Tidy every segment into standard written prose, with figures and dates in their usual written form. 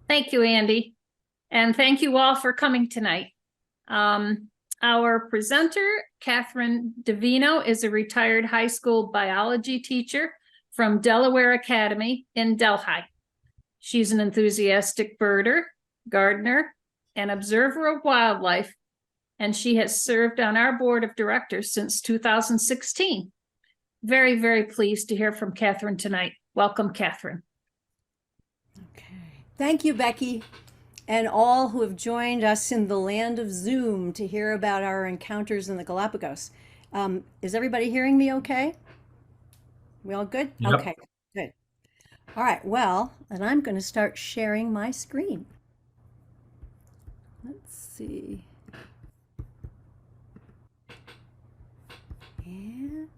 Thank you, Andy. And thank you all for coming tonight. Our presenter, Kathryn Davino, is a retired high school biology teacher from Delaware Academy in Delhi. She's an enthusiastic birder, gardener, and observer of wildlife, and she has served on our board of directors since 2016. Very, very pleased to hear from Kathryn tonight. Welcome, Kathryn. Okay. Thank you, Becky, and all who have joined us in the land of Zoom to hear about our encounters in the Galapagos. Is everybody hearing me okay? We all good? Yep. Okay, good. All right, well, and I'm going to start sharing my screen. Let's see. And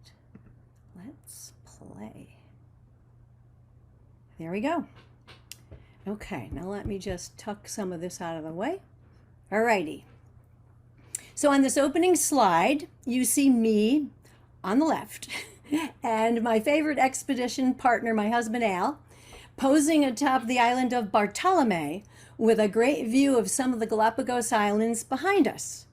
let's play. There we go. Okay, now let me just tuck some of this out of the way. All righty. So on this opening slide, you see me on the left and my favorite expedition partner, my husband Al, posing atop the island of Bartolome with a great view of some of the Galapagos Islands behind us.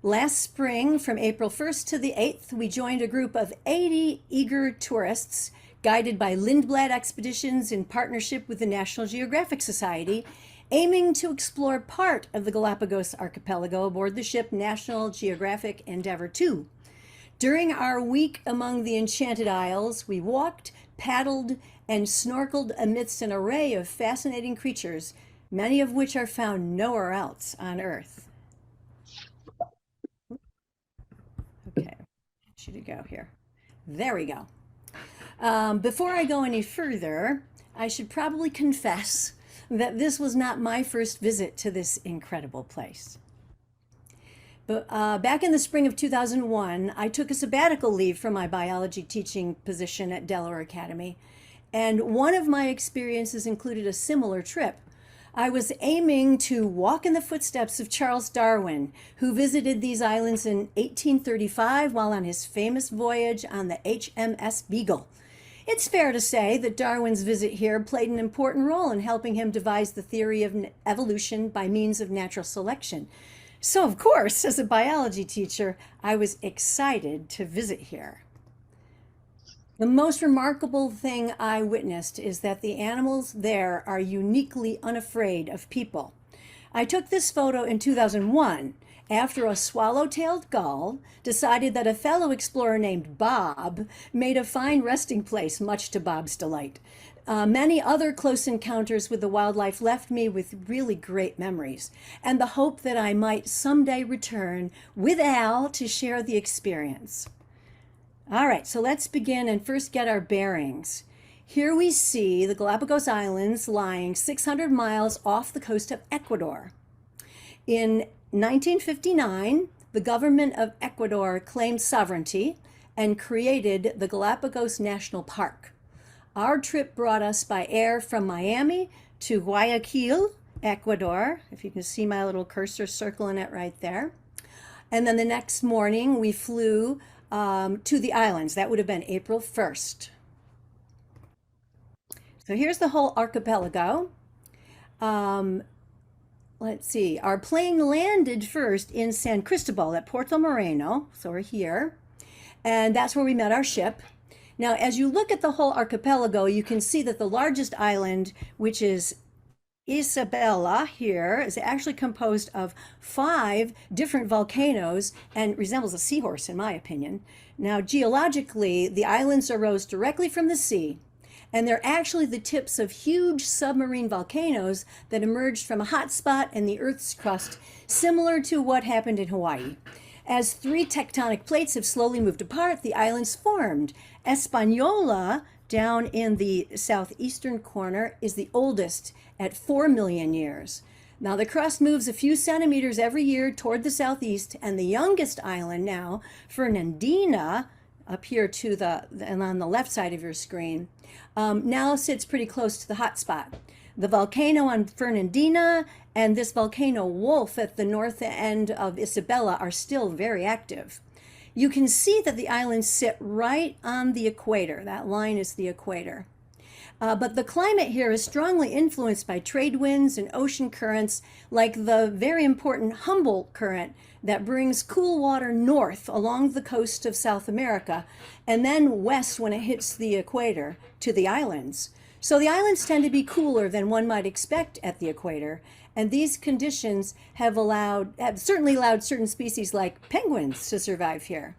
Last spring, from April 1st to the 8th, we joined a group of 80 eager tourists guided by Lindblad Expeditions in partnership with the National Geographic Society, aiming to explore part of the Galapagos Archipelago aboard the ship National Geographic Endeavor II. During our week among the Enchanted Isles, we walked, paddled, and snorkeled amidst an array of fascinating creatures, many of which are found nowhere else on Earth. Okay, should we go here? There we go. Before I go any further, I should probably confess that this was not my first visit to this incredible place. But back in the spring of 2001, I took a sabbatical leave from my biology teaching position at Delaware Academy, and one of my experiences included a similar trip. I was aiming to walk in the footsteps of Charles Darwin, who visited these islands in 1835 while on his famous voyage on the HMS Beagle. It's fair to say that Darwin's visit here played an important role in helping him devise the theory of evolution by means of natural selection. So, of course, as a biology teacher, I was excited to visit here. The most remarkable thing I witnessed is that the animals there are uniquely unafraid of people. I took this photo in 2001 after a swallow-tailed gull decided that a fellow explorer named Bob made a fine resting place, much to Bob's delight. Many other close encounters with the wildlife left me with really great memories and the hope that I might someday return with Al to share the experience. All right, so let's begin and first get our bearings. Here we see the Galapagos Islands lying 600 miles off the coast of Ecuador. In 1959, the government of Ecuador claimed sovereignty and created the Galapagos National Park. Our trip brought us by air from Miami to Guayaquil, Ecuador, if you can see my little cursor circling it right there. And then the next morning we flew to the islands. That would have been April 1st. So here's the whole archipelago. Let's see, our plane landed first in San Cristobal at Puerto Moreno, so we're here, and that's where we met our ship. Now, as you look at the whole archipelago, you can see that the largest island, which is Isabela here, is actually composed of 5 different volcanoes and resembles a seahorse, in my opinion. Now, geologically, the islands arose directly from the sea, and they're actually the tips of huge submarine volcanoes that emerged from a hot spot in the Earth's crust, similar to what happened in Hawaii. As 3 tectonic plates have slowly moved apart, the islands formed. Española, down in the southeastern corner, is the oldest at 4 million years. Now the crust moves a few centimeters every year toward the southeast, and the youngest island now, Fernandina, up here to and on the left side of your screen, now sits pretty close to the hot spot. The volcano on Fernandina and this volcano Wolf at the north end of Isabela are still very active. You can see that the islands sit right on the equator. That line is the equator. But the climate here is strongly influenced by trade winds and ocean currents, like the very important Humboldt current that brings cool water north along the coast of South America, and then west when it hits the equator to the islands. So the islands tend to be cooler than one might expect at the equator, and these conditions have certainly allowed certain species like penguins to survive here.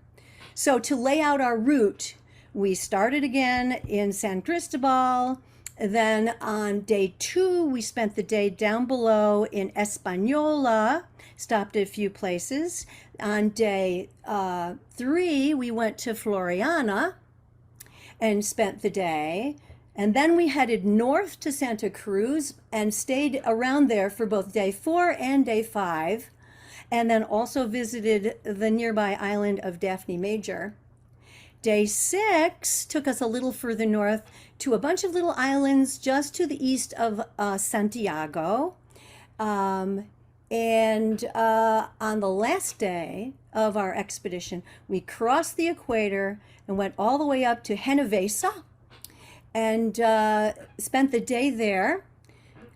So to lay out our route, we started again in San Cristobal. Then on day 2, we spent the day down below in Española, stopped at a few places. On day 3, we went to Floriana and spent the day. And then we headed north to Santa Cruz and stayed around there for both day 4 and day 5. And then also visited the nearby island of Daphne Major. Day 6 took us a little further north to a bunch of little islands just to the east of Santiago. On the last day of our expedition, we crossed the equator and went all the way up to Genovesa and spent the day there.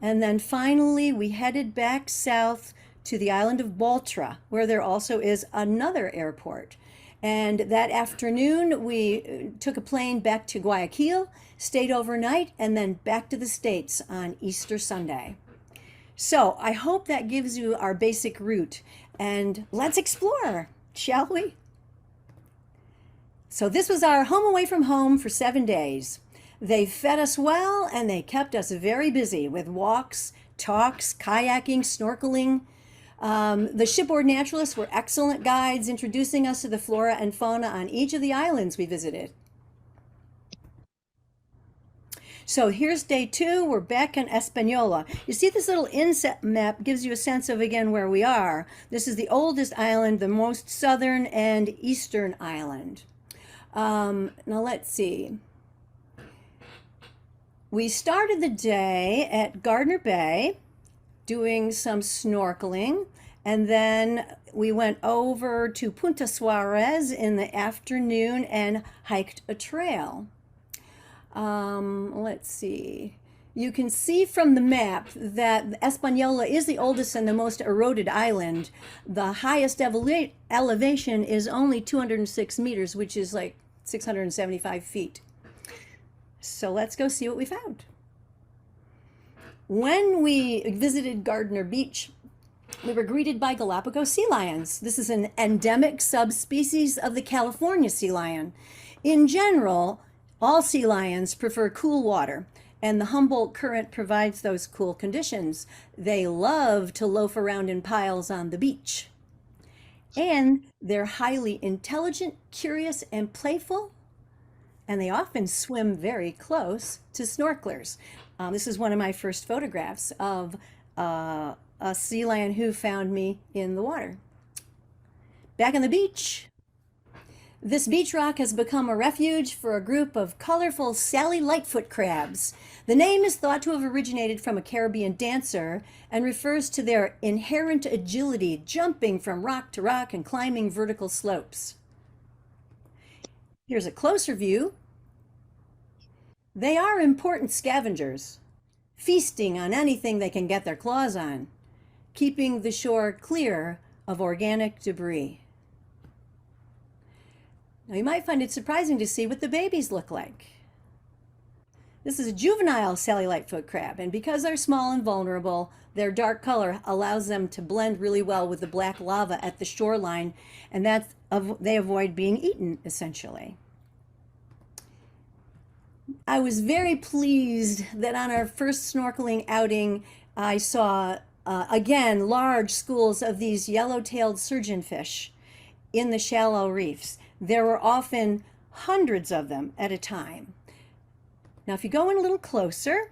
And then finally, we headed back south to the island of Baltra, where there also is another airport. And that afternoon, we took a plane back to Guayaquil, stayed overnight, and then back to the States on Easter Sunday. So I hope that gives you our basic route. And let's explore, shall we? So this was our home away from home for 7 days. They fed us well, and they kept us very busy with walks, talks, kayaking, snorkeling. The shipboard naturalists were excellent guides, introducing us to the flora and fauna on each of the islands we visited. So here's day 2. We're back in Española. You see this little inset map gives you a sense of, again, where we are. This is the oldest island, the most southern and eastern island. Now let's see. We started the day at Gardner Bay, doing some snorkeling, and then we went over to Punta Suarez in the afternoon and hiked a trail. Let's see. You can see from the map that Española is the oldest and the most eroded island. The highest elevation is only 206 meters, which is like 675 feet. So let's go see what we found. When we visited Gardner Beach, we were greeted by Galapagos sea lions. This is an endemic subspecies of the California sea lion. In general, all sea lions prefer cool water, and the Humboldt current provides those cool conditions. They love to loaf around in piles on the beach. And they're highly intelligent, curious, and playful, and they often swim very close to snorkelers. This is one of my first photographs of a sea lion who found me in the water. Back on the beach, this beach rock has become a refuge for a group of colorful Sally Lightfoot crabs. The name is thought to have originated from a Caribbean dancer and refers to their inherent agility, jumping from rock to rock and climbing vertical slopes. Here's a closer view. They are important scavengers, feasting on anything they can get their claws on, keeping the shore clear of organic debris. Now you might find it surprising to see what the babies look like. This is a juvenile Sally Lightfoot crab, and because they're small and vulnerable, their dark color allows them to blend really well with the black lava at the shoreline, and they avoid being eaten, essentially. I was very pleased that on our first snorkeling outing, I saw, again, large schools of these yellow-tailed surgeonfish in the shallow reefs. There were often hundreds of them at a time. Now, if you go in a little closer,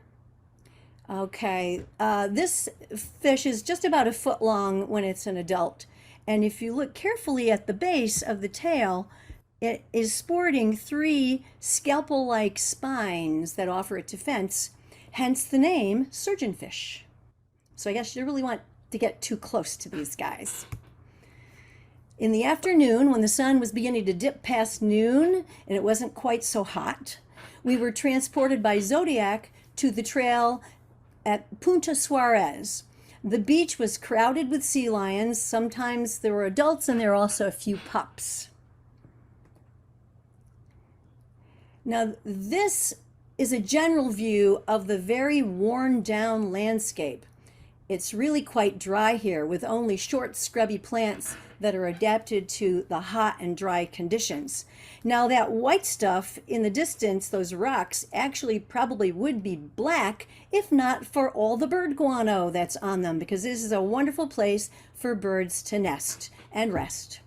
okay, this fish is just about a foot long when it's an adult. And if you look carefully at the base of the tail, it is sporting 3 scalpel-like spines that offer it defense, hence the name surgeonfish. So I guess you don't really want to get too close to these guys. In the afternoon, when the sun was beginning to dip past noon and it wasn't quite so hot, We were transported by Zodiac to the trail at Punta Suarez. The beach was crowded with sea lions. Sometimes there were adults and there were also a few pups. Now, this is a general view of the very worn down landscape. It's really quite dry here with only short scrubby plants that are adapted to the hot and dry conditions. Now that white stuff in the distance, those rocks, actually probably would be black if not for all the bird guano that's on them, because this is a wonderful place for birds to nest and rest.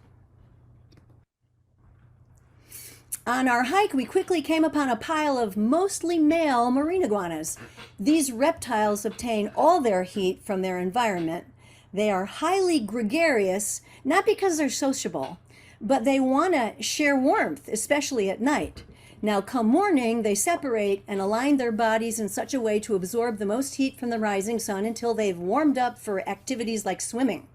On our hike, we quickly came upon a pile of mostly male marine iguanas. These reptiles obtain all their heat from their environment. They are highly gregarious, not because they're sociable, but they want to share warmth, especially at night. Now, come morning, they separate and align their bodies in such a way to absorb the most heat from the rising sun until they've warmed up for activities like swimming.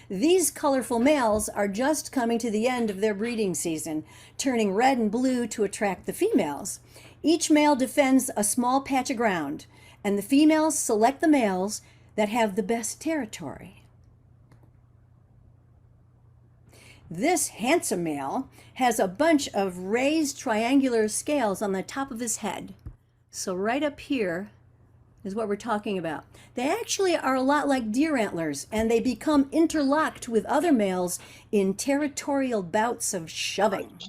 These colorful males are just coming to the end of their breeding season, turning red and blue to attract the females. Each male defends a small patch of ground, and the females select the males that have the best territory. This handsome male has a bunch of raised triangular scales on the top of his head. So right up here is what we're talking about. They actually are a lot like deer antlers, and they become interlocked with other males in territorial bouts of shoving.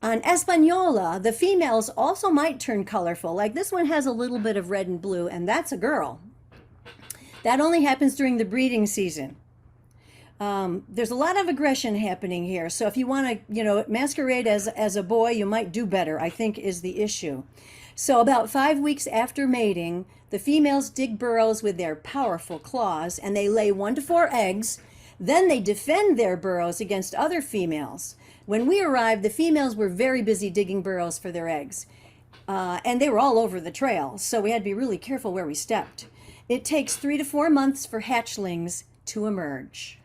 On Espanola, the females also might turn colorful. Like this one has a little bit of red and blue, and that's a girl. That only happens during the breeding season. There's a lot of aggression happening here. So if you want to, masquerade as a boy, you might do better, I think is the issue. So about 5 weeks after mating, the females dig burrows with their powerful claws, and they lay 1 to 4 eggs. Then they defend their burrows against other females. When we arrived, the females were very busy digging burrows for their eggs. And they were all over the trail, so we had to be really careful where we stepped. It takes 3 to 4 months for hatchlings to emerge.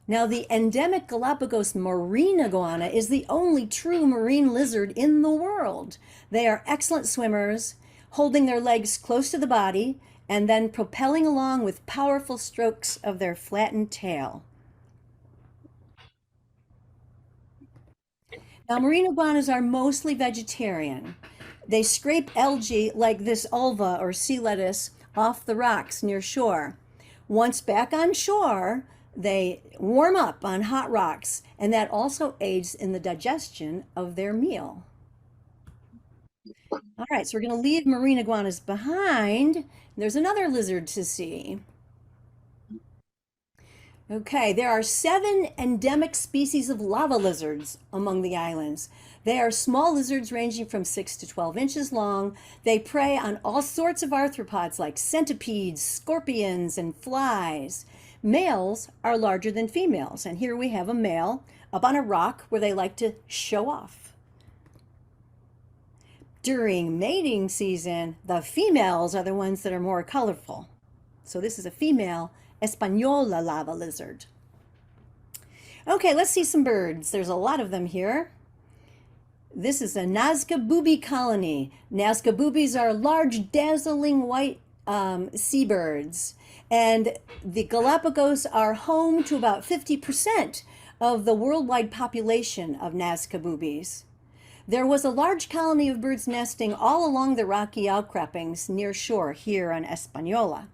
Now, the endemic Galapagos marine iguana is the only true marine lizard in the world. They are excellent swimmers, holding their legs close to the body and then propelling along with powerful strokes of their flattened tail. Now, marine iguanas are mostly vegetarian. They scrape algae like this ulva or sea lettuce off the rocks near shore. Once back on shore, they warm up on hot rocks, and that also aids in the digestion of their meal. All right, so we're going to leave marine iguanas behind. There's another lizard to see. Okay, there are 7 endemic species of lava lizards among the islands. They are small lizards ranging from 6 to 12 inches long. They prey on all sorts of arthropods like centipedes, scorpions, and flies. Males are larger than females, and here we have a male up on a rock where they like to show off. During mating season, the females are the ones that are more colorful. So this is a female Espanola lava lizard. Okay, let's see some birds. There's a lot of them here. This is a Nazca booby colony. Nazca boobies are large, dazzling white seabirds. And the Galapagos are home to about 50% of the worldwide population of Nazca boobies. There was a large colony of birds nesting all along the rocky outcroppings near shore here on Espanola.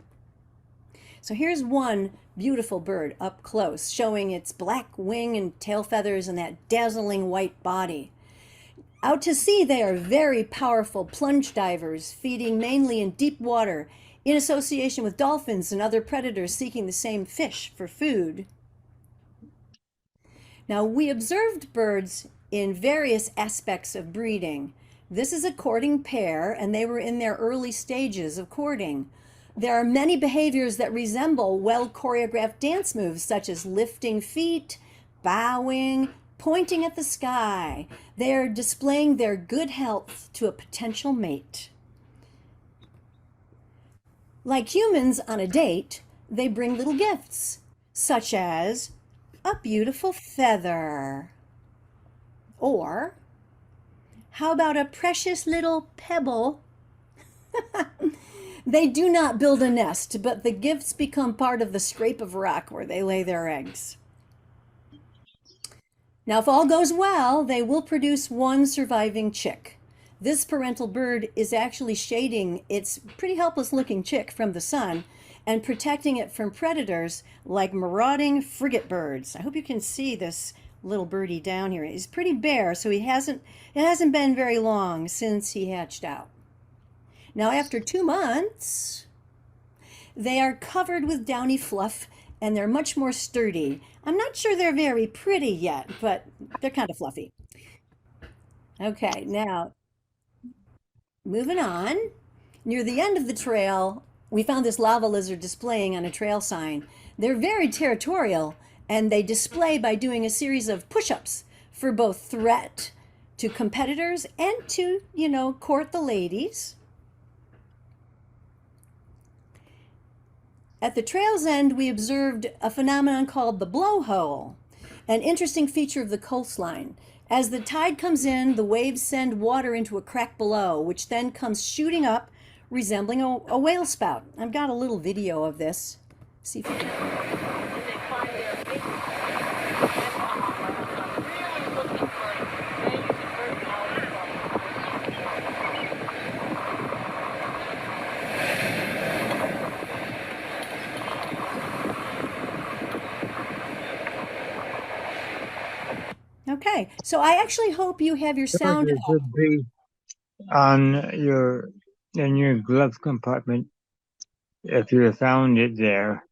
So here's one beautiful bird up close, showing its black wing and tail feathers and that dazzling white body. Out to sea, they are very powerful plunge divers, feeding mainly in deep water, in association with dolphins and other predators seeking the same fish for food. Now, we observed birds in various aspects of breeding. This is a courting pair, and they were in their early stages of courting. There are many behaviors that resemble well-choreographed dance moves, such as lifting feet, bowing, pointing at the sky. They are displaying their good health to a potential mate. Like humans on a date, they bring little gifts, such as a beautiful feather? Or how about a precious little pebble? They do not build a nest, but the gifts become part of the scrape of rock where they lay their eggs. Now, if all goes well, they will produce one surviving chick. This parental bird is actually shading its pretty helpless looking chick from the sun and protecting it from predators like marauding frigate birds. I hope you can see this little birdie down here. He's pretty bare, so it hasn't been very long since he hatched out. Now, after 2 months, they are covered with downy fluff and they're much more sturdy. I'm not sure they're very pretty yet, but they're kind of fluffy. Okay, now moving on. Near the end of the trail, we found this lava lizard displaying on a trail sign. They're very territorial and they display by doing a series of push-ups for both threat to competitors and to, court the ladies. At the trail's end, we observed a phenomenon called the blowhole, an interesting feature of the coastline. As the tide comes in, the waves send water into a crack below, which then comes shooting up, resembling a whale spout. I've got a little video of this. See if you can. Okay, so I actually hope you have your sound It should be on in your glove compartment if you found it there.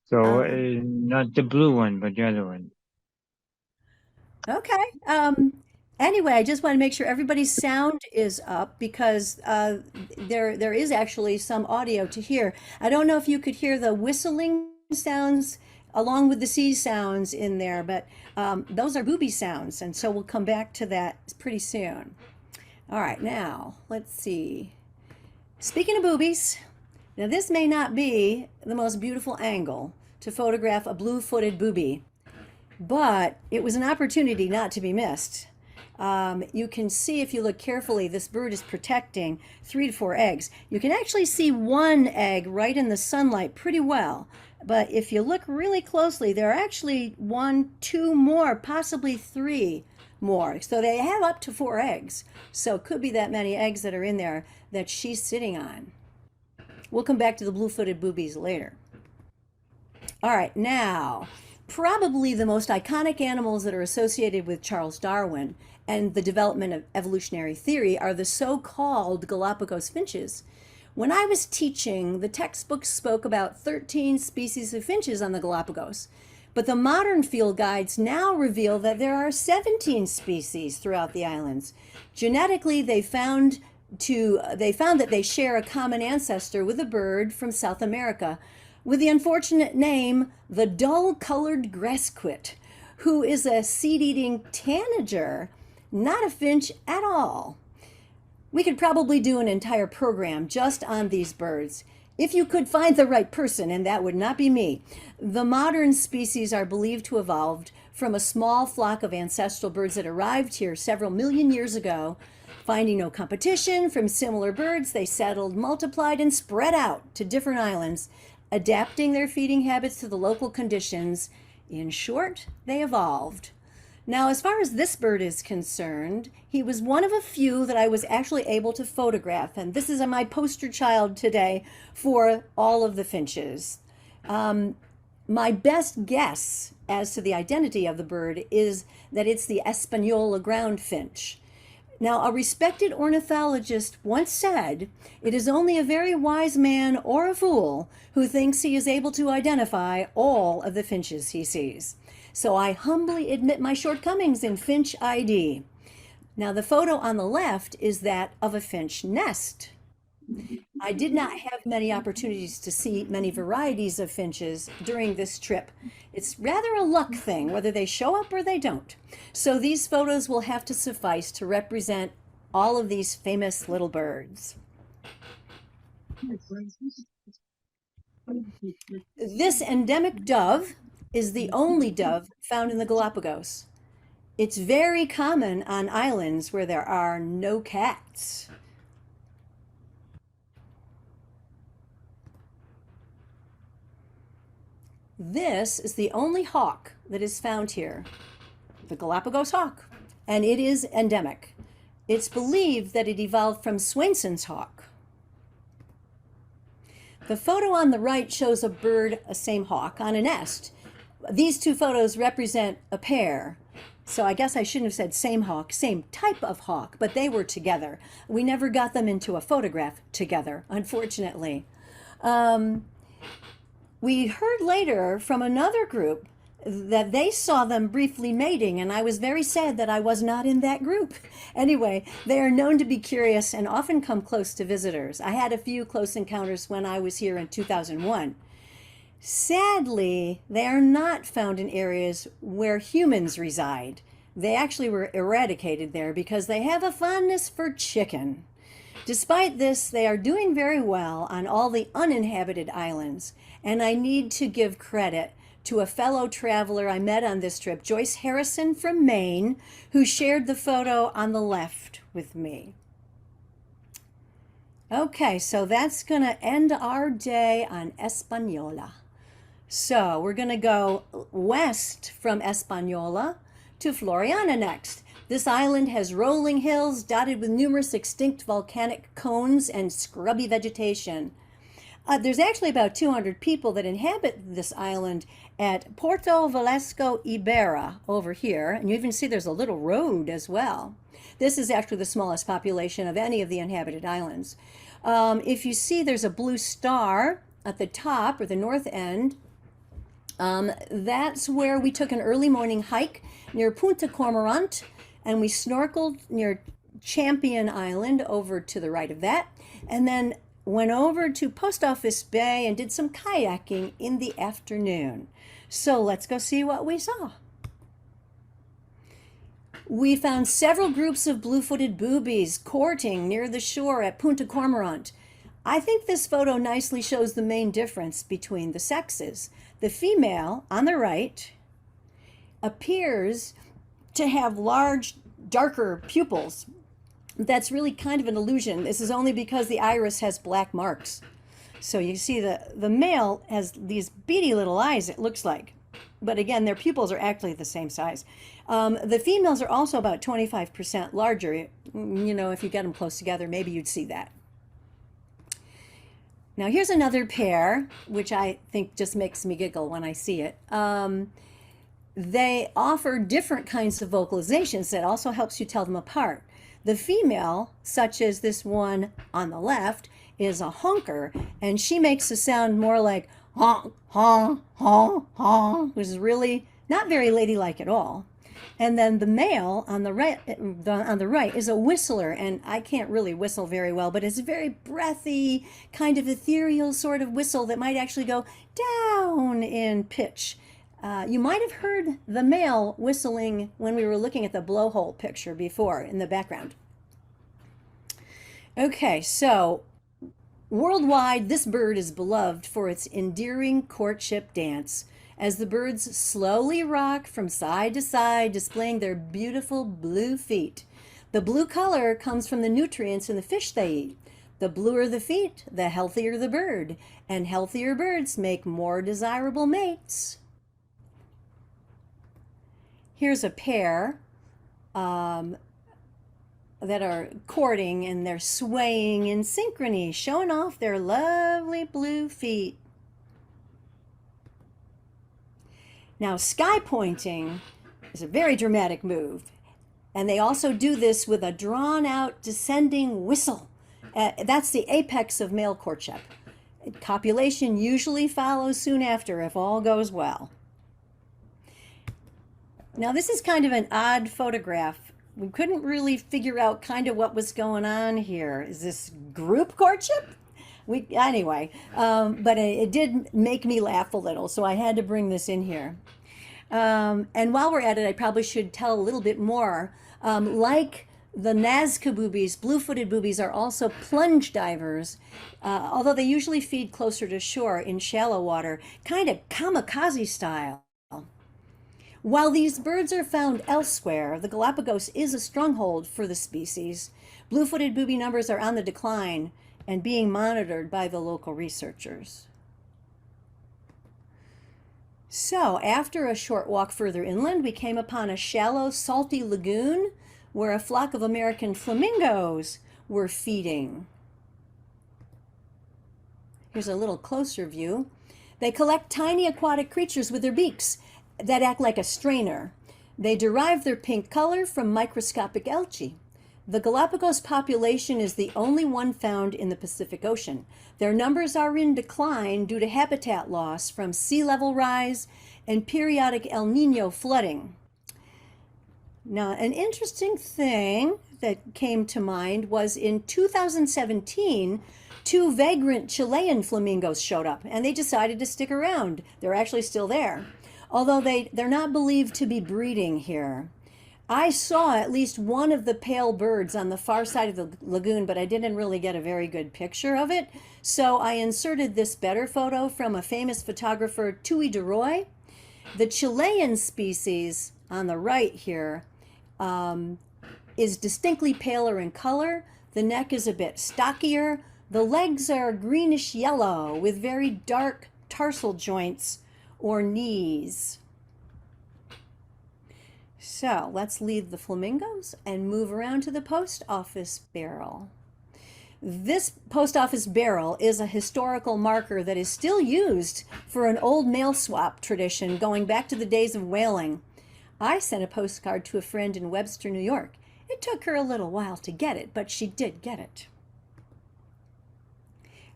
So not the blue one, but the other one. Okay. Anyway, I just want to make sure everybody's sound is up because there is actually some audio to hear. I don't know if you could hear the whistling sounds along with the sea sounds in there, but those are booby sounds, and so we'll come back to that pretty soon. All right, now let's see. Speaking of boobies, now this may not be the most beautiful angle to photograph a blue-footed booby, but it was an opportunity not to be missed. You can see if you look carefully, this bird is protecting 3 to 4 eggs. You can actually see one egg right in the sunlight pretty well. But if you look really closely, there are actually 1, 2 more, possibly 3 more. So they have up to 4 eggs. So it could be that many eggs that are in there that she's sitting on. We'll come back to the blue-footed boobies later. All right, now, probably the most iconic animals that are associated with Charles Darwin and the development of evolutionary theory are the so-called Galapagos finches. When I was teaching, the textbooks spoke about 13 species of finches on the Galapagos, but the modern field guides now reveal that there are 17 species throughout the islands. Genetically, they found that they share a common ancestor with a bird from South America with the unfortunate name the dull-colored grassquit, who is a seed-eating tanager, not a finch at all. We could probably do an entire program just on these birds, if you could find the right person, and that would not be me. The modern species are believed to have evolved from a small flock of ancestral birds that arrived here several million years ago. Finding no competition from similar birds, they settled, multiplied, and spread out to different islands, adapting their feeding habits to the local conditions. In short, they evolved. Now, as far as this bird is concerned, he was one of a few that I was actually able to photograph, and this is my poster child today for all of the finches. My best guess as to the identity of the bird is that it's the Espanola ground finch. Now, a respected ornithologist once said, "It is only a very wise man or a fool who thinks he is able to identify all of the finches he sees." So I humbly admit my shortcomings in finch ID. Now, the photo on the left is that of a finch nest. I did not have many opportunities to see many varieties of finches during this trip. It's rather a luck thing, whether they show up or they don't. So these photos will have to suffice to represent all of these famous little birds. This endemic dove is the only dove found in the Galapagos. It's very common on islands where there are no cats. This is the only hawk that is found here, the Galapagos hawk, and it is endemic. It's believed that it evolved from Swainson's hawk. The photo on the right shows a bird, a same hawk, on a nest. These two photos represent a pair. So I guess I shouldn't have said same hawk, same type of hawk, but they were together. We never got them into a photograph together, unfortunately. We heard later from another group that they saw them briefly mating, and I was very sad that I was not in that group. Anyway, they are known to be curious and often come close to visitors. I had a few close encounters when I was here in 2001. Sadly, they are not found in areas where humans reside. They actually were eradicated there because they have a fondness for chicken. Despite this, they are doing very well on all the uninhabited islands, and I need to give credit to a fellow traveler I met on this trip, Joyce Harrison from Maine, who shared the photo on the left with me. Okay, so that's going to end our day on Española. So we're going to go west from Española to Floriana next. This island has rolling hills dotted with numerous extinct volcanic cones and scrubby vegetation. There's actually about 200 people that inhabit this island at Porto Velasco Ibera over here. And you even see there's a little road as well. This is actually the smallest population of any of the inhabited islands. If you see there's a blue star at the top or the north end, that's where we took an early morning hike near Punta Cormorant, and we snorkeled near Champion Island over to the right of that, and then went over to Post Office Bay and did some kayaking in the afternoon. So let's go see what we saw. We found several groups of blue-footed boobies courting near the shore at Punta Cormorant. I think this photo nicely shows the main difference between the sexes. The female on the right appears to have large, darker pupils. That's really kind of an illusion. This is only because the iris has black marks. So you see the male has these beady little eyes, it looks like. But again, their pupils are actually the same size. The females are also about 25% larger. You know, if you get them close together, maybe you'd see that. Now here's another pair, which I think just makes me giggle when I see it. They offer different kinds of vocalizations that also helps you tell them apart. The female, such as this one on the left, is a honker, and she makes a sound more like honk, honk, honk, honk, which is really not very ladylike at all. And then the male on the right is a whistler, and I can't really whistle very well, but it's a very breathy, kind of ethereal sort of whistle that might actually go down in pitch. You might have heard the male whistling when we were looking at the blowhole picture before in the background. Okay, so worldwide, this bird is beloved for its endearing courtship dance, as the birds slowly rock from side to side, displaying their beautiful blue feet. The blue color comes from the nutrients in the fish they eat. The bluer the feet, the healthier the bird, and healthier birds make more desirable mates. Here's a pair that are courting, and they're swaying in synchrony, showing off their lovely blue feet. Now, sky pointing is a very dramatic move, and they also do this with a drawn-out descending whistle. That's the apex of male courtship. Copulation usually follows soon after if all goes well. Now, this is kind of an odd photograph. We couldn't really figure out kind of what was going on here. Is this group courtship? Anyway, but it did make me laugh a little, so I had to bring this in here. And while we're at it, I probably should tell a little bit more. Like The Nazca boobies, blue-footed boobies, are also plunge divers, although they usually feed closer to shore in shallow water, kind of kamikaze style. While these birds are found elsewhere, the Galapagos is a stronghold for the species. Blue-footed booby numbers are on the decline and being monitored by the local researchers. So, after a short walk further inland, we came upon a shallow, salty lagoon where a flock of American flamingos were feeding. Here's a little closer view. They collect tiny aquatic creatures with their beaks that act like a strainer. They derive their pink color from microscopic algae. The Galapagos population is the only one found in the Pacific Ocean. Their numbers are in decline due to habitat loss from sea level rise and periodic El Nino flooding. Now, an interesting thing that came to mind was in 2017, two vagrant Chilean flamingos showed up and they decided to stick around. They're actually still there, although they're not believed to be breeding here. I saw at least one of the pale birds on the far side of the lagoon, but I didn't really get a very good picture of it. So I inserted this better photo from a famous photographer, Tui de Roy. The Chilean species on the right here is distinctly paler in color. The neck is a bit stockier. The legs are greenish yellow with very dark tarsal joints or knees. So let's leave the flamingos and move around to the post office barrel. This post office barrel is a historical marker that is still used for an old mail swap tradition going back to the days of whaling. I sent a postcard to a friend in Webster, New York. It took her a little while to get it, but she did get it.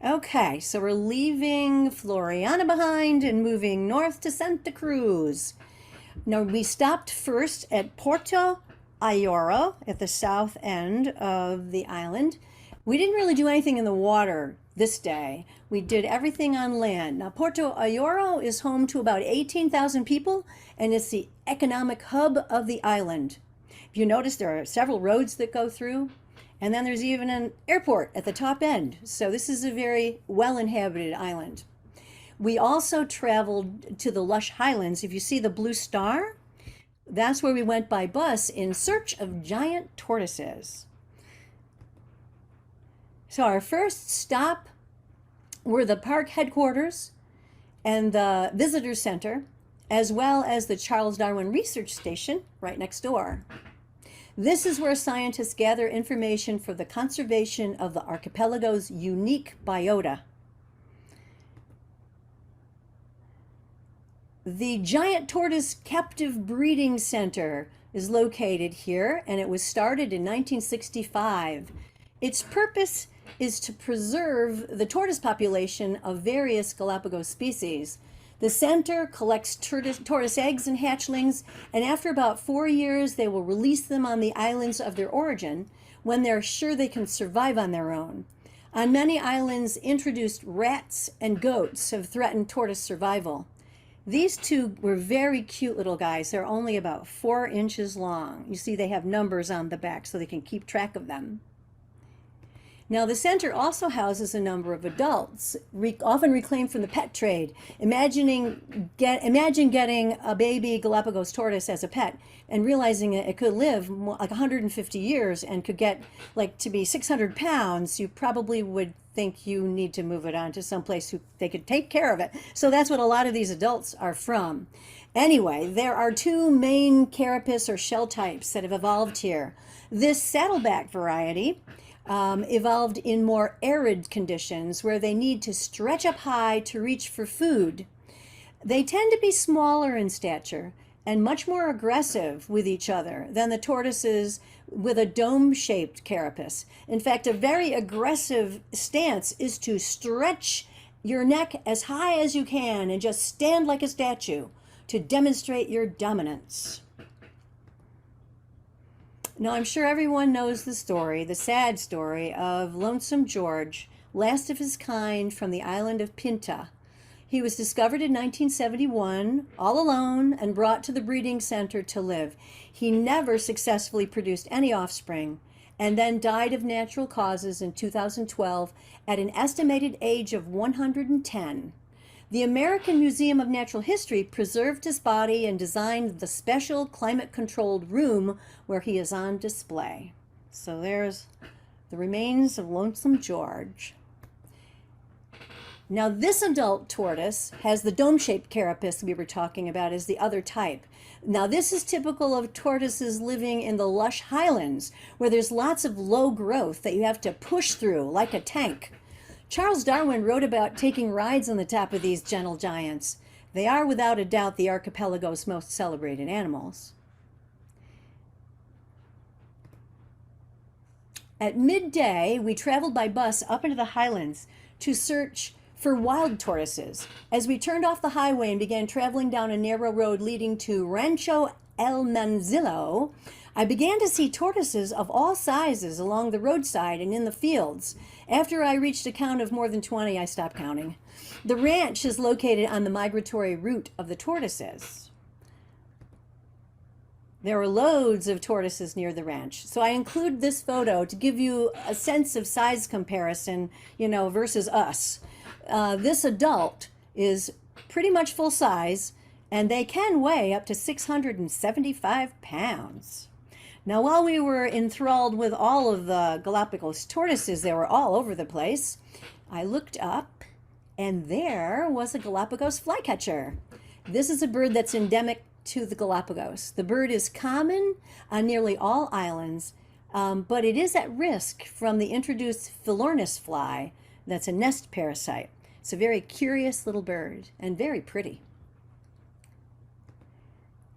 Okay, so we're leaving Floriana behind and moving north to Santa Cruz. Now, we stopped first at Porto Ayoro at the south end of the island. We didn't really do anything in the water this day. We did everything on land. Now, Porto Ayoro is home to about 18,000 people, and it's the economic hub of the island. If you notice, there are several roads that go through, and then there's even an airport at the top end. So this is a very well-inhabited island. We also traveled to the lush highlands. If you see the blue star, that's where we went by bus in search of giant tortoises. So our first stop were the park headquarters and the visitor center, as well as the Charles Darwin Research Station right next door. This is where scientists gather information for the conservation of the archipelago's unique biota. The Giant Tortoise Captive Breeding Center is located here, and it was started in 1965. Its purpose is to preserve the tortoise population of various Galapagos species. The center collects tortoise eggs and hatchlings, and after about 4 years, they will release them on the islands of their origin when they're sure they can survive on their own. On many islands, introduced rats and goats have threatened tortoise survival. These two were very cute little guys. They're only about 4 inches long. You see they have numbers on the back so they can keep track of them. Now, the center also houses a number of adults, often reclaimed from the pet trade. Imagine getting a baby Galapagos tortoise as a pet and realizing it could live like 150 years and could get like to be 600 pounds. You probably would think you need to move it on to someplace who they could take care of it. So that's what a lot of these adults are from. Anyway, there are 2 main carapace or shell types that have evolved here. This saddleback variety evolved in more arid conditions where they need to stretch up high to reach for food. They tend to be smaller in stature and much more aggressive with each other than the tortoises with a dome-shaped carapace. In fact, a very aggressive stance is to stretch your neck as high as you can and just stand like a statue to demonstrate your dominance. Now, I'm sure everyone knows the story, the sad story of Lonesome George, last of his kind from the island of Pinta. He was discovered in 1971, all alone, and brought to the breeding center to live. He never successfully produced any offspring, and then died of natural causes in 2012 at an estimated age of 110. The American Museum of Natural History preserved his body and designed the special climate-controlled room where he is on display. So there's the remains of Lonesome George. Now this adult tortoise has the dome-shaped carapace we were talking about as the other type. Now this is typical of tortoises living in the lush highlands, where there's lots of low growth that you have to push through like a tank. Charles Darwin wrote about taking rides on the top of these gentle giants. They are without a doubt the archipelago's most celebrated animals. At midday, we traveled by bus up into the highlands to search for wild tortoises. As we turned off the highway and began traveling down a narrow road leading to Rancho El Manzillo, I began to see tortoises of all sizes along the roadside and in the fields. After I reached a count of more than 20, I stopped counting. The ranch is located on the migratory route of the tortoises. There are loads of tortoises near the ranch. So I include this photo to give you a sense of size comparison, versus us. This adult is pretty much full size, and they can weigh up to 675 pounds. Now, while we were enthralled with all of the Galapagos tortoises, they were all over the place, I looked up, and there was a Galapagos flycatcher. This is a bird that's endemic to the Galapagos. The bird is common on nearly all islands, but it is at risk from the introduced Philornis fly that's a nest parasite. It's a very curious little bird and very pretty.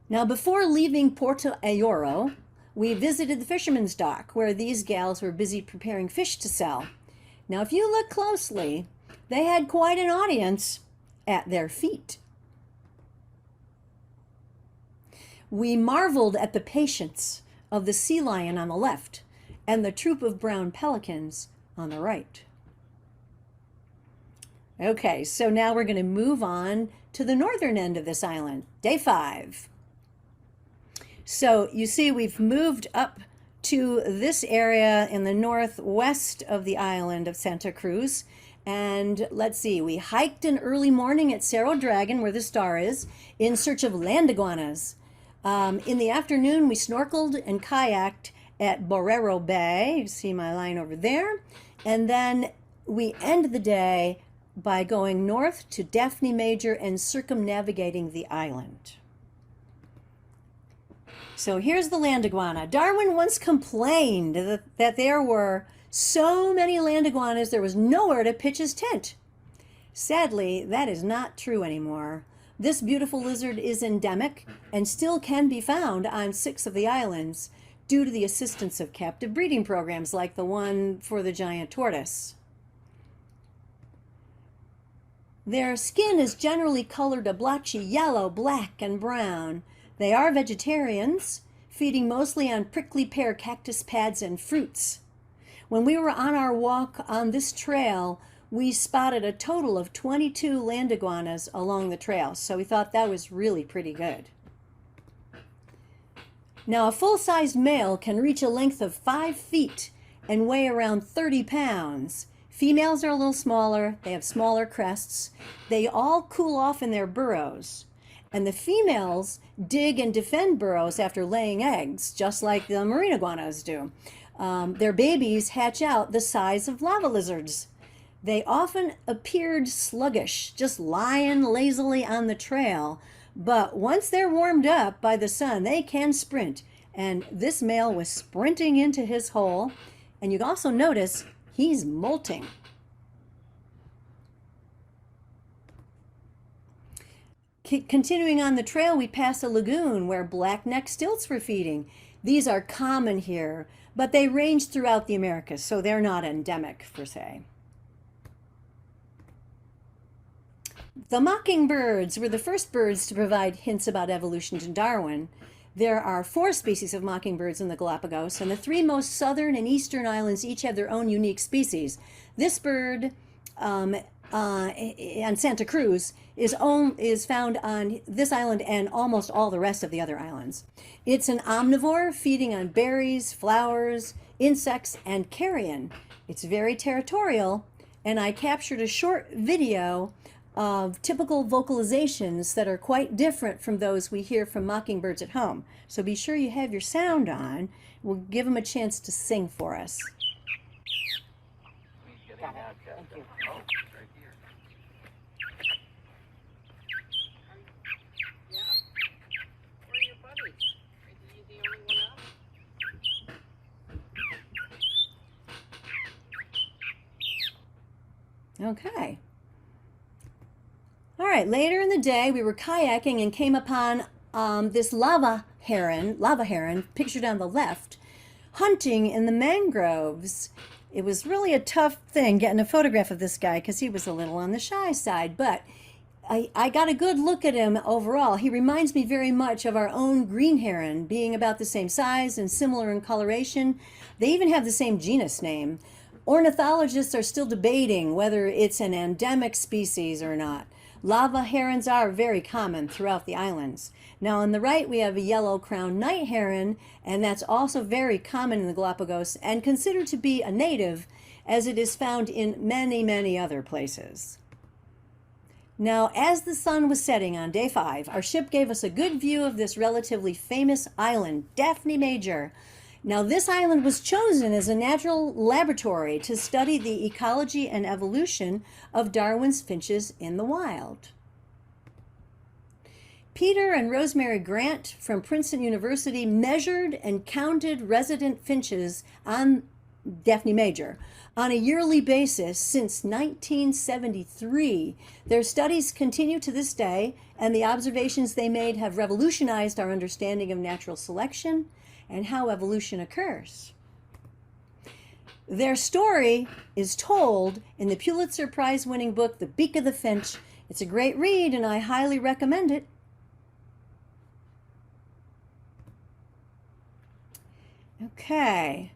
Now, before leaving Porto Ayoro, we visited the fisherman's dock where these gals were busy preparing fish to sell. Now, if you look closely, they had quite an audience at their feet. We marveled at the patience of the sea lion on the left and the troop of brown pelicans on the right. Okay, so now we're going to move on to the northern end of this island, day 5. So you see we've moved up to this area in the northwest of the island of Santa Cruz. And let's see, we hiked an early morning at Cerro Dragon, where the star is, in search of land iguanas. In the afternoon, we snorkeled and kayaked at Borrero Bay. You see my line over there. And then we end the day by going north to Daphne Major and circumnavigating the island. So here's the land iguana. Darwin once complained that there were so many land iguanas there was nowhere to pitch his tent. Sadly, that is not true anymore. This beautiful lizard is endemic and still can be found on 6 of the islands due to the assistance of captive breeding programs like the one for the giant tortoise. Their skin is generally colored a blotchy yellow, black, and brown. They are vegetarians, feeding mostly on prickly pear cactus pads and fruits. When we were on our walk on this trail, we spotted a total of 22 land iguanas along the trail, so we thought that was really pretty good. Now, a full-sized male can reach a length of 5 feet and weigh around 30 pounds. Females are a little smaller, they have smaller crests. They all cool off in their burrows. And the females dig and defend burrows after laying eggs, just like the marine iguanas do. Their babies hatch out the size of lava lizards. They often appeared sluggish, just lying lazily on the trail. But once they're warmed up by the sun, they can sprint. And this male was sprinting into his hole. And you also notice he's molting. Continuing on the trail, we pass a lagoon where black-necked stilts were feeding. These are common here, but they range throughout the Americas, so they're not endemic per se. The mockingbirds were the first birds to provide hints about evolution to Darwin. There are 4 species of mockingbirds in the Galapagos, and the 3 most southern and eastern islands each have their own unique species. This bird on Santa Cruz is found on this island and almost all the rest of the other islands. It's an omnivore, feeding on berries, flowers, insects, and carrion. It's very territorial, and I captured a short video of typical vocalizations that are quite different from those we hear from mockingbirds at home. So be sure you have your sound on. We'll give them a chance to sing for us. Okay. All right, later in the day, we were kayaking and came upon this lava heron, pictured on the left, hunting in the mangroves. It was really a tough thing getting a photograph of this guy because he was a little on the shy side, but I got a good look at him overall. He reminds me very much of our own green heron, being about the same size and similar in coloration. They even have the same genus name. Ornithologists are still debating whether it's an endemic species or not. Lava herons are very common throughout the islands. Now on the right we have a yellow-crowned night heron, and that's also very common in the Galapagos and considered to be a native, as it is found in many, many other places. Now, as the sun was setting on day 5, our ship gave us a good view of this relatively famous island, Daphne Major. Now, this island was chosen as a natural laboratory to study the ecology and evolution of Darwin's finches in the wild. Peter and Rosemary Grant from Princeton University measured and counted resident finches on Daphne Major on a yearly basis since 1973. Their studies continue to this day, and the observations they made have revolutionized our understanding of natural selection and how evolution occurs. Their story is told in the Pulitzer Prize-winning book, The Beak of the Finch. It's a great read, and I highly recommend it. Okay,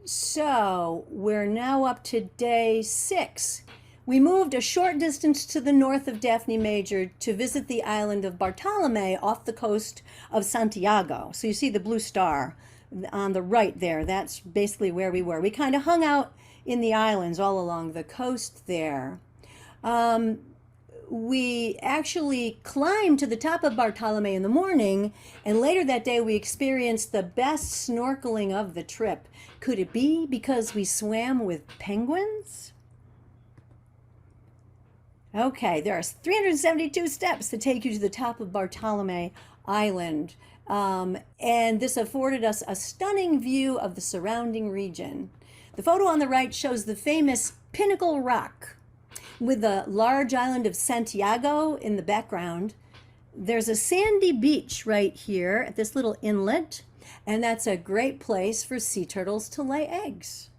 so we're now up to day 6. We moved a short distance to the north of Daphne Major to visit the island of Bartolome off the coast of Santiago. So you see the blue star on the right there. That's basically where we were. We kind of hung out in the islands all along the coast there. We actually climbed to the top of Bartolome in the morning, and later that day we experienced the best snorkeling of the trip. Could it be because we swam with penguins? Okay, there are 372 steps to take you to the top of Bartolome Island, and this afforded us a stunning view of the surrounding region. The photo on the right shows the famous Pinnacle Rock, with the large island of Santiago in the background. There's a sandy beach right here at this little inlet, and that's a great place for sea turtles to lay eggs.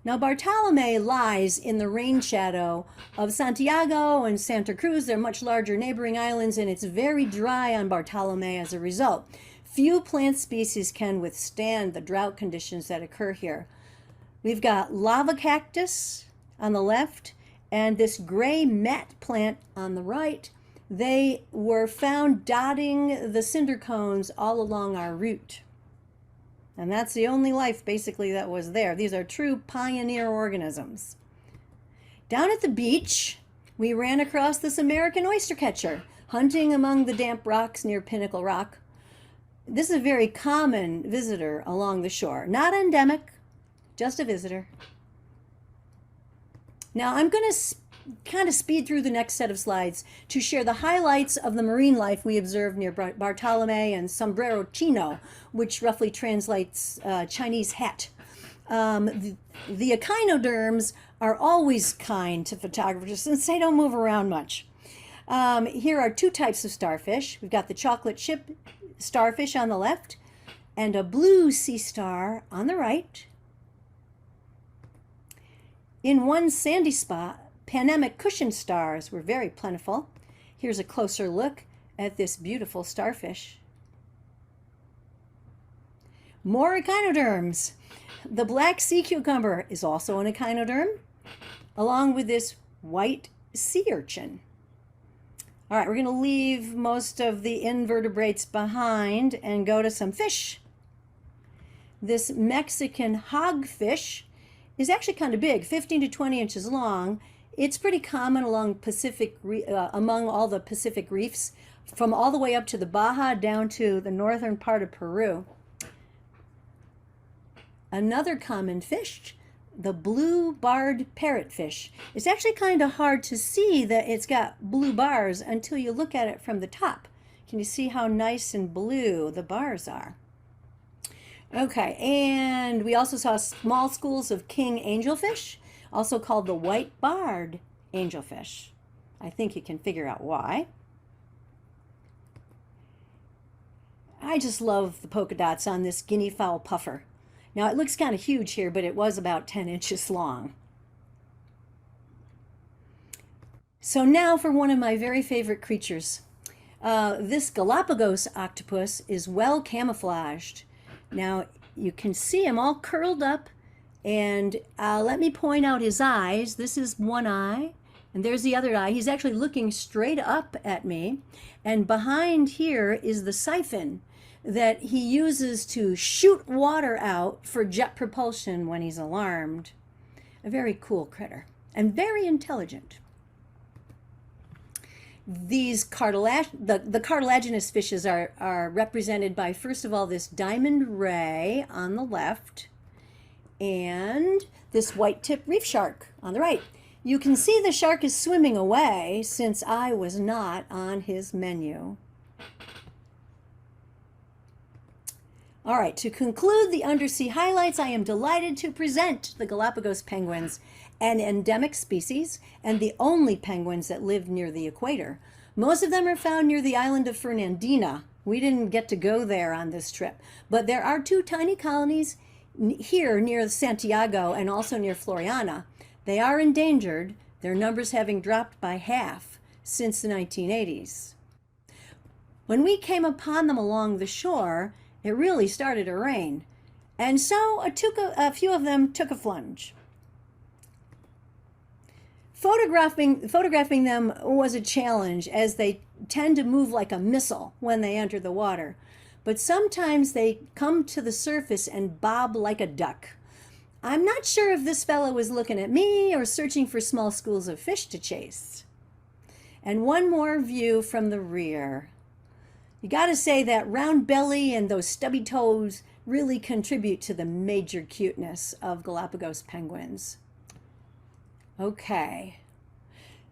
Now, Bartolome lies in the rain shadow of Santiago and Santa Cruz. They're much larger neighboring islands, and it's very dry on Bartolome as a result. Few plant species can withstand the drought conditions that occur here. We've got lava cactus on the left and this gray mat plant on the right. They were found dotting the cinder cones all along our route. And that's the only life basically that was there. These are true pioneer organisms. Down at the beach, we ran across this American oystercatcher, hunting among the damp rocks near Pinnacle Rock. This is a very common visitor along the shore. Not endemic, just a visitor. Now I'm going to kind of speed through the next set of slides to share the highlights of the marine life we observed near Bartolome and Sombrero Chino, which roughly translates Chinese hat. The echinoderms are always kind to photographers since they don't move around much. Here are 2 types of starfish. We've got the chocolate chip starfish on the left and a blue sea star on the right. In one sandy spot, Panamic cushion stars were very plentiful. Here's a closer look at this beautiful starfish. More echinoderms. The black sea cucumber is also an echinoderm. along with this white sea urchin. All right, we're going to leave most of the invertebrates behind and go to some fish. This Mexican hogfish is actually kind of big, 15 to 20 inches long. It's pretty common along among all the Pacific reefs, from all the way up to the Baja down to the northern part of Peru. Another common fish, the blue-barred parrotfish. It's actually kind of hard to see that it's got blue bars until you look at it from the top. Can you see how nice and blue the bars are? Okay, and we also saw small schools of king angelfish, also called the white-barred angelfish. I think you can figure out why. I just love the polka dots on this guinea fowl puffer. Now it looks kind of huge here, but it was about 10 inches long. So now for one of my very favorite creatures. This Galapagos octopus is well camouflaged. Now you can see him all curled up, and let me point out his eyes. This is one eye, and there's the other eye. He's actually looking straight up at me, and behind here is the siphon that he uses to shoot water out for jet propulsion when he's alarmed. A very cool critter and very intelligent. These the cartilaginous fishes are represented by, first of all, this diamond ray on the left and this white-tipped reef shark on the right. You can see the shark is swimming away since I was not on his menu. All right, to conclude the undersea highlights, I am delighted to present the Galapagos penguins, an endemic species and the only penguins that live near the equator. Most of them are found near the island of Fernandina. We didn't get to go there on this trip, but there are two tiny colonies here near Santiago and also near Floriana. They are endangered, their numbers having dropped by half since the 1980s. When we came upon them along the shore, it really started to rain, and so a few of them took a plunge. Photographing them was a challenge, as they tend to move like a missile when they enter the water, but sometimes they come to the surface and bob like a duck. I'm not sure if this fellow was looking at me or searching for small schools of fish to chase. And one more view from the rear. You got to say that round belly and those stubby toes really contribute to the major cuteness of Galapagos penguins. Okay,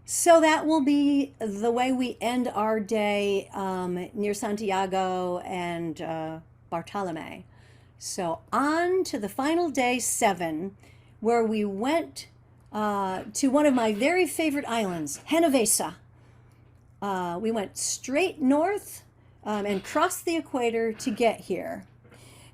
so that will be the way we end our day near Santiago and Bartolomé. So on to the final day 7, where we went to one of my very favorite islands, Genovesa. We went straight north and crossed the equator to get here.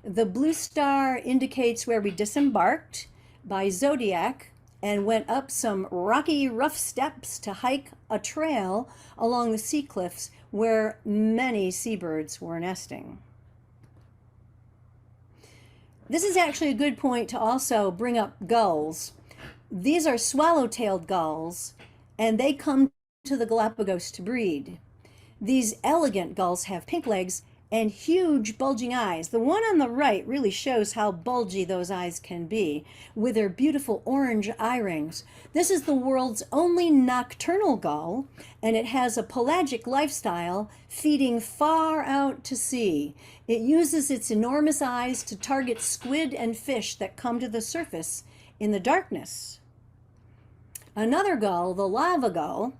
The blue star indicates where we disembarked by zodiac and went up some rocky, rough steps to hike a trail along the sea cliffs where many seabirds were nesting. This is actually a good point to also bring up gulls. These are swallow-tailed gulls, and they come to the Galapagos to breed. These elegant gulls have pink legs and huge bulging eyes. The one on the right really shows how bulgy those eyes can be, with their beautiful orange eye rings. This is the world's only nocturnal gull, and it has a pelagic lifestyle, feeding far out to sea. It uses its enormous eyes to target squid and fish that come to the surface in the darkness. Another gull, the lava gull,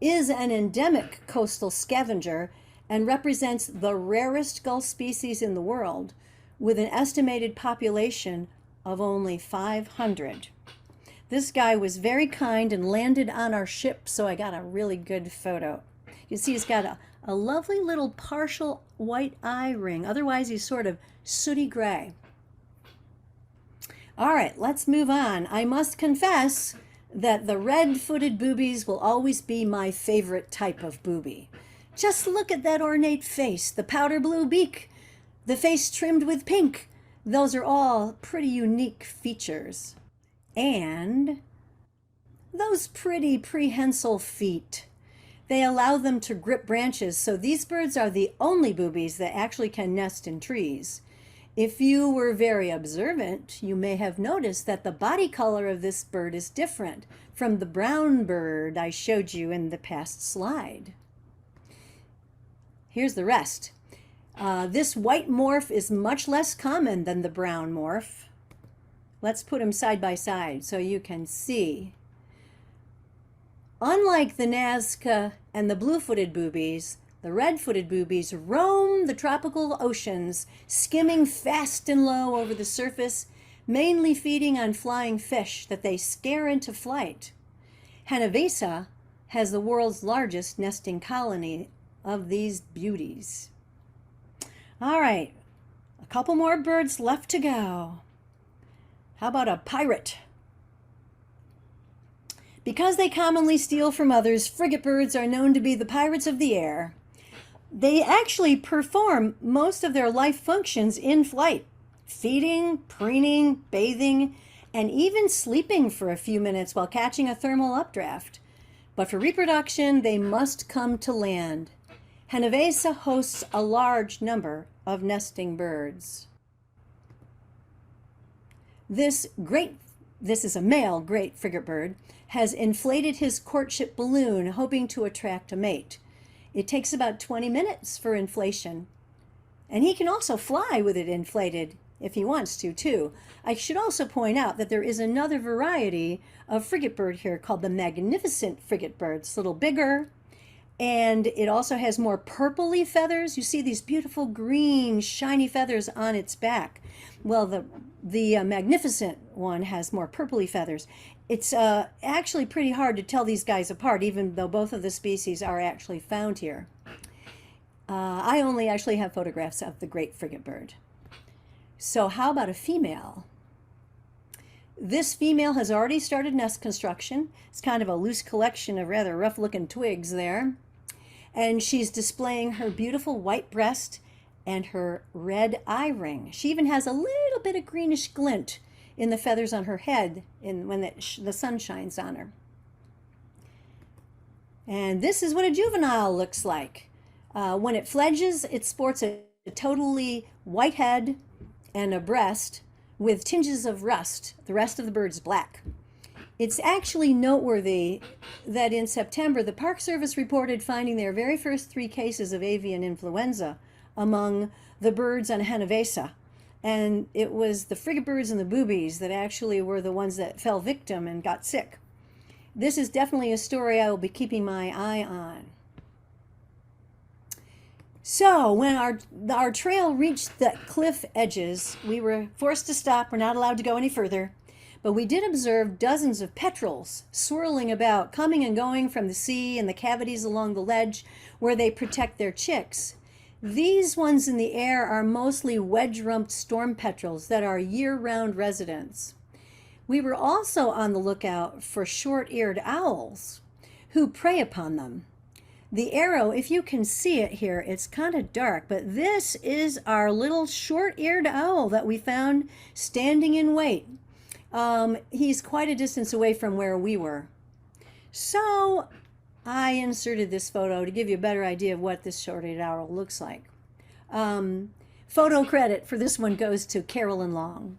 is an endemic coastal scavenger and represents the rarest gull species in the world, with an estimated population of only 500. This guy was very kind and landed on our ship, so I got a really good photo. You see he's got a lovely little partial white eye ring. Otherwise, he's sort of sooty gray. All right, let's move on. I must confess that the red-footed boobies will always be my favorite type of booby. Just look at that ornate face, the powder blue beak, the face trimmed with pink. Those are all pretty unique features. And those pretty prehensile feet. They allow them to grip branches, so these birds are the only boobies that actually can nest in trees. If you were very observant, you may have noticed that the body color of this bird is different from the brown bird I showed you in the past slide. Here's the rest. This white morph is much less common than the brown morph. Let's put them side by side so you can see. Unlike the Nazca and the blue-footed boobies, the red-footed boobies roam the tropical oceans, skimming fast and low over the surface, mainly feeding on flying fish that they scare into flight. Hanavesa has the world's largest nesting colony of these beauties. All right, a couple more birds left to go. How about a pirate? Because they commonly steal from others, frigate birds are known to be the pirates of the air. They actually perform most of their life functions in flight, feeding, preening, bathing, and even sleeping for a few minutes while catching a thermal updraft. But for reproduction, they must come to land. Hanavesa hosts a large number of nesting birds. This is a male great frigate bird, has inflated his courtship balloon, hoping to attract a mate. It takes about 20 minutes for inflation. And he can also fly with it inflated if he wants to, too. I should also point out that there is another variety of frigate bird here called the magnificent frigate bird. It's a little bigger, and it also has more purpley feathers. You see these beautiful green, shiny feathers on its back. Well, the magnificent one has more purpley feathers. It's actually pretty hard to tell these guys apart, even though both of the species are actually found here. I only actually have photographs of the great frigate bird. So how about a female? This female has already started nest construction. It's kind of a loose collection of rather rough-looking twigs there. And she's displaying her beautiful white breast and her red eye ring. She even has a little bit of greenish glint in the feathers on her head when the sun shines on her. And this is what a juvenile looks like. When it fledges, it sports a totally white head and a breast with tinges of rust. The rest of the bird's black. It's actually noteworthy that in September, the Park Service reported finding their very first 3 cases of avian influenza among the birds on Hanavesa. And it was the frigate birds and the boobies that actually were the ones that fell victim and got sick. This is definitely a story I will be keeping my eye on. So when our trail reached the cliff edges, we were forced to stop. We're not allowed to go any further. But we did observe dozens of petrels swirling about, coming and going from the sea and the cavities along the ledge where they protect their chicks. These ones in the air are mostly wedge-rumped storm petrels that are year-round residents. We were also on the lookout for short-eared owls who prey upon them. The arrow, if you can see it here, it's kind of dark, but this is our little short-eared owl that we found standing in wait. He's quite a distance away from where we were. So I inserted this photo to give you a better idea of what this short-eared owl looks like. Photo credit for this one goes to Carolyn Long.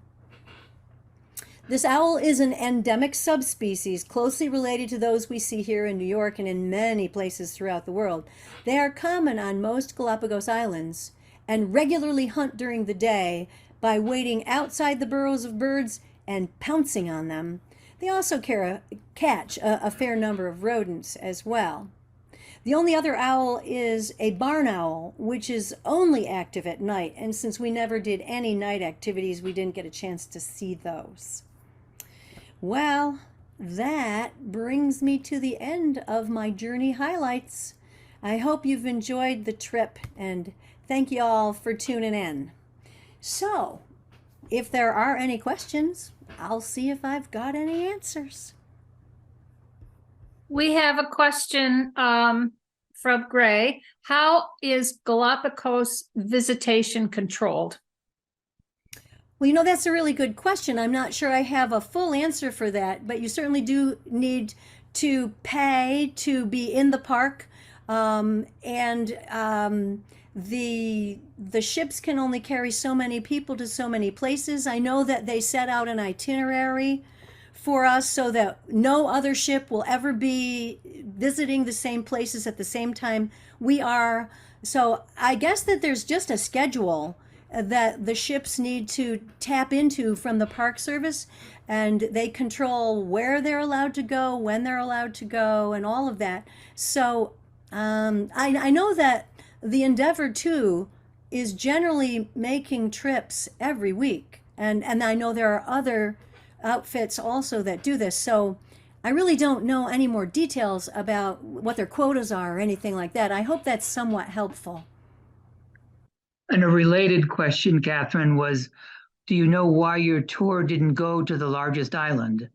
This owl is an endemic subspecies closely related to those we see here in New York and in many places throughout the world. They are common on most Galapagos Islands and regularly hunt during the day by waiting outside the burrows of birds and pouncing on them. They also catch a fair number of rodents as well. The only other owl is a barn owl, which is only active at night, and since we never did any night activities, we didn't get a chance to see those. Well, that brings me to the end of my journey highlights. I hope you've enjoyed the trip, and thank you all for tuning in. So, if there are any questions, I'll see if I've got any answers. We have a question from Gray. How is Galapagos visitation controlled? Well, you know, that's a really good question. I'm not sure I have a full answer for that, but you certainly do need to pay to be in the park. And the ships can only carry so many people to so many places. I know that they set out an itinerary for us so that no other ship will ever be visiting the same places at the same time we are. So I guess that there's just a schedule that the ships need to tap into from the Park Service, and they control where they're allowed to go, when they're allowed to go, and all of that. So I know that the Endeavor II is generally making trips every week, and I know there are other outfits also that do this. So I really don't know any more details about what their quotas are or anything like that. I hope that's somewhat helpful. And a related question, Kathryn, was, do you know why your tour didn't go to the largest island?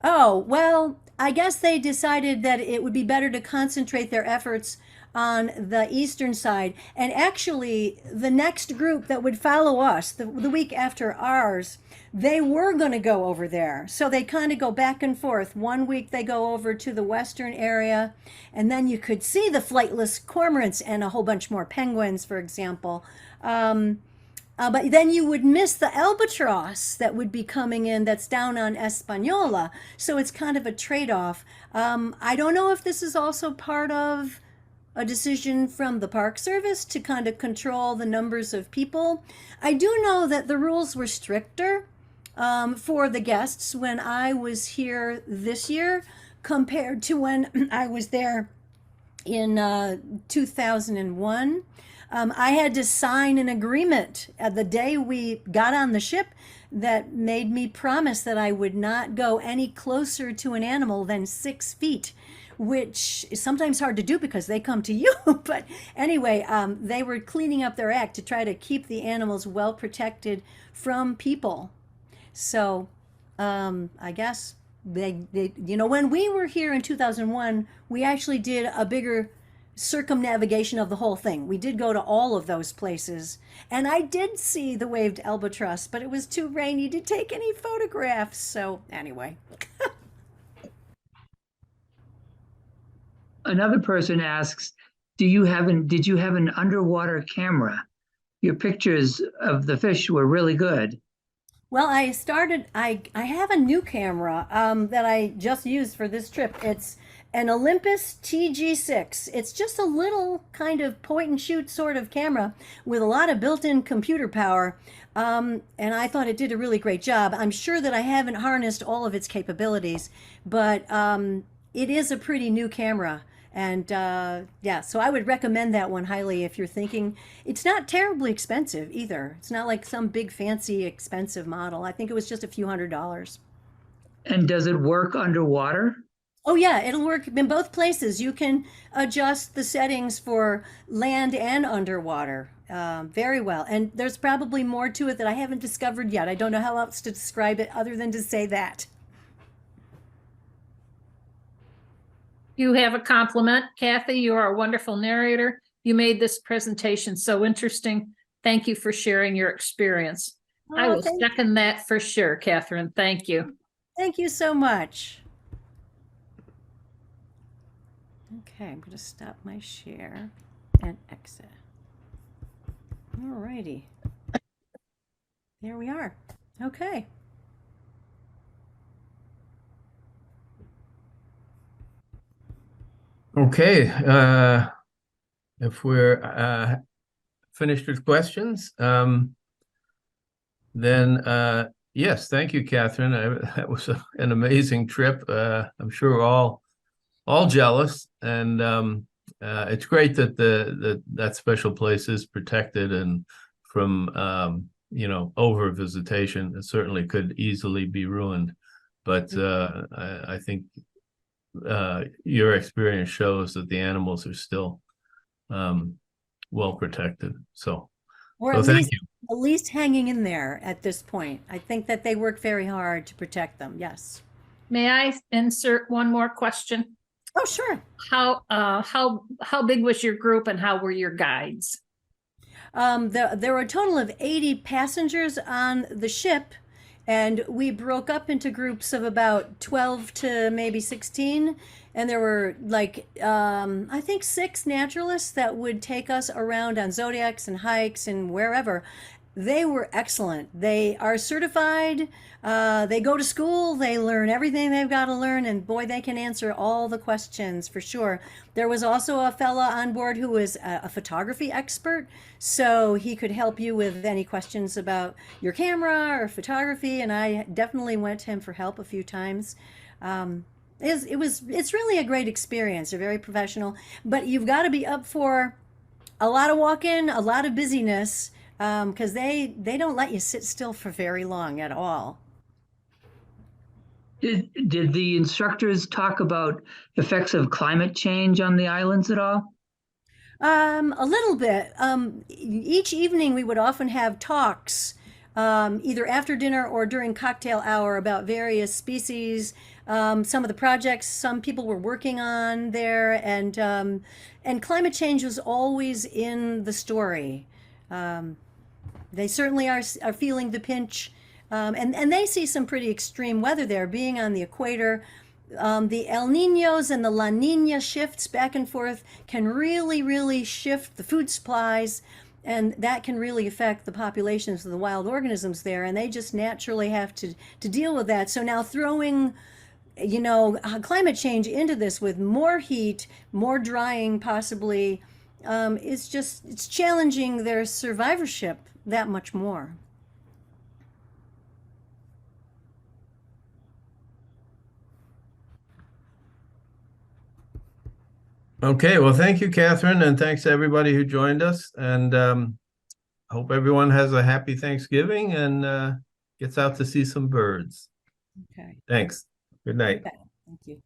Oh, well, I guess they decided that it would be better to concentrate their efforts on the eastern side. And actually, the next group that would follow us, the week after ours, they were going to go over there. So they kind of go back and forth. One week they go over to the western area, and then you could see the flightless cormorants and a whole bunch more penguins, for example. But then you would miss the albatross that would be coming in that's down on Española. So it's kind of a trade-off. I don't know if this is also part of a decision from the Park Service to kind of control the numbers of people. I do know that the rules were stricter for the guests when I was here this year compared to when I was there in 2001. I had to sign an agreement the day we got on the ship that made me promise that I would not go any closer to an animal than 6 feet, which is sometimes hard to do because they come to you. But anyway, they were cleaning up their act to try to keep the animals well protected from people. So I guess they, you know, when we were here in 2001, we actually did a bigger circumnavigation of the whole thing. We did go to all of those places, and I did see the waved albatross, but it was too rainy to take any photographs. So anyway. Another person asks, did you have an underwater camera? Your pictures of the fish were really good. Well, I have a new camera that I just used for this trip. It's an Olympus TG6. It's just a little kind of point and shoot sort of camera with a lot of built-in computer power. And I thought it did a really great job. I'm sure that I haven't harnessed all of its capabilities, but it is a pretty new camera. And yeah, so I would recommend that one highly if you're thinking. It's not terribly expensive either. It's not like some big fancy expensive model. I think it was just a few $100s. And does it work underwater? Oh yeah, it'll work in both places. You can adjust the settings for land and underwater very well. And there's probably more to it that I haven't discovered yet. I don't know how else to describe it other than to say that. You have a compliment, Kathy. You are a wonderful narrator. You made this presentation so interesting. Thank you for sharing your experience. I will second that for sure, Kathryn. Thank you. Thank you so much. Okay, I'm going to stop my share and exit. All righty. There we are. Okay. Okay, if we're finished with questions, then yes, thank you, Kathryn. That was an amazing trip. I'm sure we're all jealous, and it's great that that special place is protected and from you know, over visitation. It certainly could easily be ruined, but I think your experience shows that the animals are still well protected. So, thank you. At least hanging in there at this point. I think that they work very hard to protect them. Yes. May I insert one more question? Oh, sure. How big was your group and how were your guides? There were a total of 80 passengers on the ship, and we broke up into groups of about 12 to maybe 16. And there were like, I think 6 naturalists that would take us around on zodiacs and hikes and wherever. They were excellent. They are certified. They go to school. They learn everything they've got to learn. And boy, they can answer all the questions for sure. There was also a fella on board who was a photography expert. So he could help you with any questions about your camera or photography. And I definitely went to him for help a few times. It's really a great experience. They're very professional. But you've got to be up for a lot of walking, a lot of busyness. Because they don't let you sit still for very long at all. Did the instructors talk about effects of climate change on the islands at all? A little bit. Each evening we would often have talks, either after dinner or during cocktail hour, about various species, some of the projects some people were working on there, and climate change was always in the story. They certainly are feeling the pinch, and they see some pretty extreme weather there, being on the equator. The El Niños and the La Niña shifts back and forth can really shift the food supplies, and that can really affect the populations of the wild organisms there, and they just naturally have to deal with that. So now throwing, climate change into this with more heat, more drying possibly, it's challenging their survivorship that much more. Okay, well, thank you, Kathryn, and thanks to everybody who joined us. And hope everyone has a happy Thanksgiving and gets out to see some birds. Okay. Thanks. Good night. Okay. Thank you.